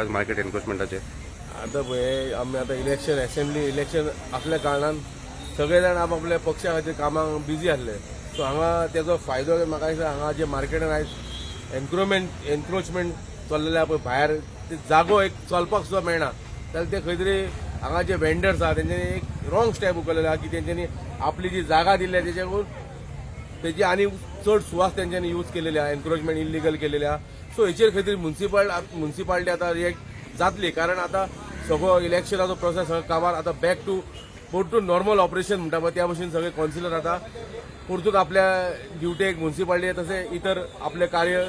आज मार्केट एन्क्रोचमेंटाचे? आता पळय आमी आता इलेक्शन असेंब्ली इलेक्शन असल्या कारणान सगळे जाण आपापल्या पक्षा खातीर कामाक बिजी आसले. सो हांगा तेजो फायदो म्हाका दिसता हांगा जे मार्केटान आयज एन्क्रोचमेंट चल्लेले पळय भायर ते जागो एक चलपाक सुद्दां मेळना जाल्यार ते खंय तरी हांगा जे वेंडर्स आहा तेंच्यांनी एक रॉंग स्टेप उखललेले आहा की तेंच्यांनी आपली जी जागा दिल्या तेच्याकून तेजी आनी चड सुवास तेंच्यांनी यूज केलेली आहा, एन्क्रोचमेंट इलिगल केलेली आहा. सो हेचेर खंय तरी म्युन्सिपालिटी आतां रिएक्ट जातली कारण आतां सगळो इलेक्शनाचो प्रोसेस सगळो काबार आतां बॅक टू परतून नॉर्मल ऑपरेशन म्हणटा पळय त्या भशेन सगळे कावन्सिलर आतां परतून आपल्या ड्युटेक म्युन्सिपालिटी तशें इतर आपले कार्य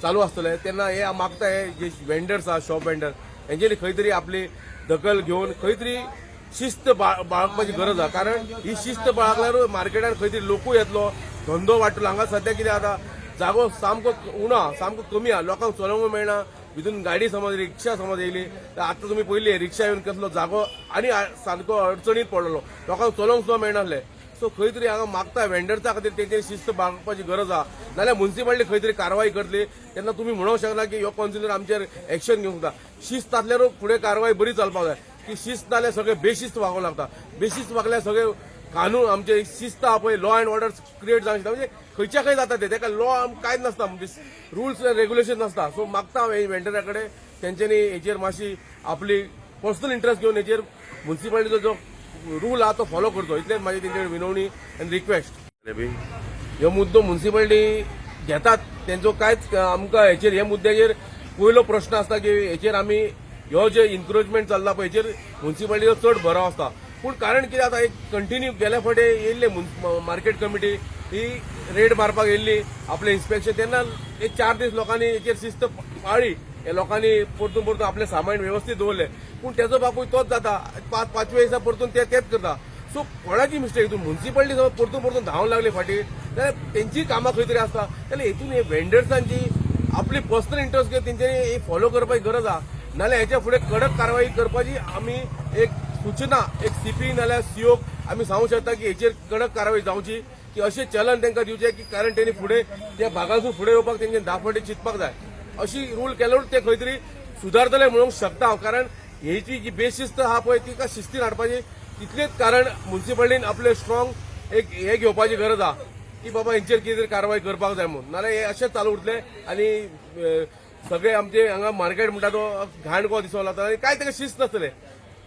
चालू आसतले तेन्ना हे मागता हे जे वेंडर्स आहा शॉप वेंडर हेंच्यांनी खंय तरी आपली दखल घेवन खंय तरी शिस्त बाळगपाची गरज आहा कारण ही शिस्त बाळगल्यार मार्केटान खंय तरी लोकूय येतलो, धंदो वाडटलो. हांगा सध्या कितें आतां जागो सामको उणो सामको कमी आहा, लोकांक चलोवंक मेळना. भितून गाडी समज रिक्षा समज येयली तर आतां तुमी पयली रिक्षा येवन कसलो जागो आनी सामको अडचणीत पडलेलो, लोकांक चलोवंक सुद्दां मेळनासलें. सो खंय तरी हांगा मागता वेंडर्सा खातीर तेंची शिस्त बाळगपाची गरज आहा नाल्यार म्युन्सिपालिटी खंय तरी कारवाई करतली तेन्ना तुमी म्हणूंक शकना की ह्यो कावन्सिलर आमचेर एक्शन घेवंक जाता. शिस्त आसल्यार फुडें कारवाई बरी चलपाक जाय की शिस्त नाल्यार सगळे बेशिस्त वागोवंक लागता. बेशिस्त वागल्यार सगळे कानून आमचे शिस्त आहा पळय लॉ अँड ऑर्डर क्रिएट जावंक शकता. म्हणजे खंयच्या खंय जाता ते तेका लॉ कांयच नासता म्हणजे रुल्स अँड रेग्युलेशन नासता. सो मागता हांव वेंडरा कडेन तेंच्यांनी हेचेर मातशी आपली पर्सनल इंट्रस्ट घेवन हेचेर म्युन्सिपालिटीचो जो रूल आहा तो फॉलो करचो इतलेंच म्हाजी तेंचे विनवणी आनी रिक्वेस्ट. ह्यो मुद्दो म्युन्सिपालिटी घेतात तेंचो कांयच आमकां हेचेर हे मुद्द्याचेर पयलो प्रश्न आसता की हेचेर आमी ह्यो जे इन्क्रोचमेंट चल्ला पळय हेचेर म्युन्सिपालिटीचो चड भराव आसता. पूण कारण कितें आतां एक कंटिन्यू गेल्या फावटी येयल्ले मार्केट कमिटी ही रेड मारपाक येयल्ली आपलें इन्स्पेक्शन तेन्ना एक 4 दीस लोकांनी हेचेर शिस्त पाळ्ळी. हे लोकांनी परतून आपलें सामान वेवस्थीत दवरलें पूण तेजो बापूय तोच जाता 5व्या दिसा परतून तेच करता. सो कोणाची मिस्टेक हितून म्युन्सिपालिटी समज परतून धांवूंक लागली फाटी जाल्यार तेंची कामां खंय तरी आसता जाल्यार हेतून हे वेंडर्सांची आपली पर्सनल इंट्रस्ट घेवन तेंच्यांनी हे फॉलो करपाची गरज आहा नाल्यार हेच्या फुडें कडक कारवाई करपाची आमी एक सूचना एक सीपी नाल्यार सीओक आमी सांगूंक शकता की हेचेर कडक कारवाई जावची की अशें चलन तांकां दिवचें की कारण तेणी फुडें त्या भागासून फुडें येवपाक तेंच्यांनी 10 फावटी चिंतपाक जाय. अशी रूल केल्यारूच ते खंय तरी सुदारतले म्हणूंक शकता हांव कारण हेची जी बेशिस्त आहा पळय तिका शिस्तीन हाडपाची तितलेच कारण म्युन्सिपालिटीन आपले स्ट्रॉंग एक हे घेवपाची गरज आहा की बाबा हेंचेर कितें तरी कारवाई करपाक जाय म्हणून नाल्यार हे अशेंच चालू उरतले आनी सगळे आमचे हांगा मार्केट म्हणटा तो घाण को दिसोंक लागता आनी कांय ताका शिस्त नासतलें.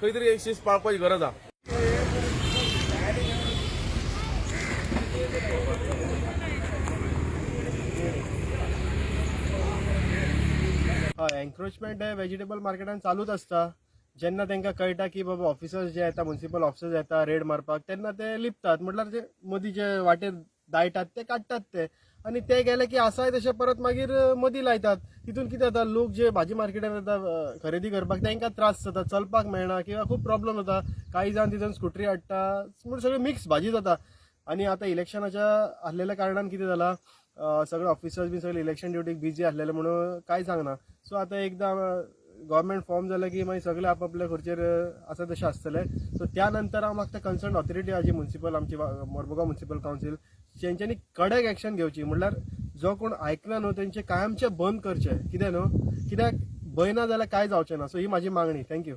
खंय तरी शिस्त पाळपाची गरज आहा. एन्क्रोचमेंट हे व्हेजिटेबल मार्केटान चालूच आसता. जेन्ना तांकां कळटा की बाबा ऑफिसर्स जे येता म्युन्सिपल ऑफिसर्स येता रेड मारपाक तेन्ना ते लिपतात म्हटल्यार जे मदीं जे वाटेर दायटात ते काडटात ते आनी ते गेले की आसाय तशे परत मागीर मदीं लायतात. तितून कितें जाता लोक जे भाजी मार्केटान येता खरेदी करपाक तांकां त्रास जाता चलपाक मेळना किंवा खूब प्रॉब्लेम जाता. कांय जाण तितून स्कुटरी हाडटा म्हण सगळें मिक्स भाजी जाता. आनी आतां इलेक्शनाच्या आसलेल्या कारणान कितें जाला सगळे ऑफिसर्स बी सगळे इलेक्शन ड्युटीक बिजी आसलेले म्हणून कांय सांगना. सो आतां एकदां गव्हर्मेंट फॉर्म जालें की मागीर सगळे आपापल्या खर्चेर आसा तशें आसतले. सो त्या नंतर हांव मागता कन्सर्न ऑथॉरिटी आहा जी म्युन्सिपल आमची मोरमुगांव म्युन्सिपल कावन्सील तेंच्यांनी कडक एक्शन घेवची म्हटल्यार जो कोण आयकना न्हू तेंचे कायमचे बंद करचे कितें न्हू कित्याक भंय ना जाल्यार कांय जावचें ना. सो ही म्हाजी मागणी. थँक्यू.